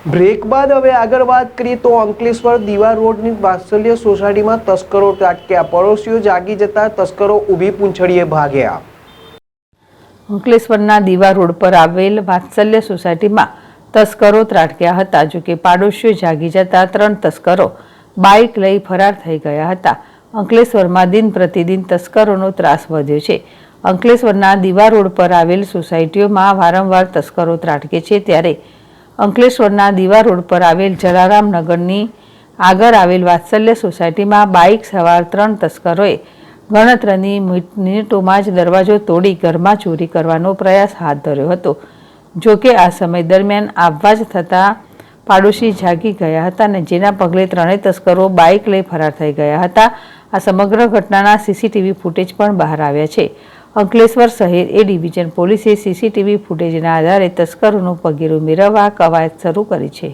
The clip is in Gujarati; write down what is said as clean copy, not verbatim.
બ્રેક બાદ હવે આગળ વાત કરીએ તો અંકલેશ્વર દીવા રોડની વાત્સલ્ય સોસાયટીમાં તસ્કરો ત્રાટક્યા। પડોશીઓ જાગી જતા તસ્કરો ઊભી પૂંછડીએ ભાગ્યા। અંકલેશ્વરના દીવા રોડ પર આવેલ વાત્સલ્ય સોસાયટીમાં તસ્કરો ત્રાટક્યા હતા। જો કે પાડોશીઓ જાગી જતા 3 તસ્કરો બાઇક લઈ ફરાર થઈ ગયા હતા। અંકલેશ્વરમાં દિન પ્રતિદિન તસ્કરોનો ત્રાસ વધ્યો છે। અંકલેશ્વરના દીવા રોડ પર આવેલ સોસાયટીઓમાં વારંવાર તસ્કરો ત્રાટકે છે, ત્યારે અંકલેશ્વરના દીવા રોડ પર આવેલ જલારામ નગરની આગળ આવેલ વાત્સલ્ય સોસાયટીમાં બાઇક સવાર 3 તસ્કરોએ ગણતરીની મિનિટોમાં જ દરવાજો તોડી ઘરમાં ચોરી કરવાનો પ્રયાસ હાથ ધર્યો હતો। જો કે આ સમય દરમિયાન આવાજ થતાં પાડોશી જાગી ગયા હતા અને જેના પગલે 3 તસ્કરો બાઇક લઈ ફરાર થઈ ગયા હતા। આ સમગ્ર ઘટનાના સીસીટીવી ફૂટેજ પણ બહાર આવ્યા છે। અંકલેશ્વર શહેર એ ડિવિઝન પોલીસે સીસીટીવી ફૂટેજના આધારે તસ્કરોનું પગેરું મેળવવા કવાયત શરૂ કરી છે।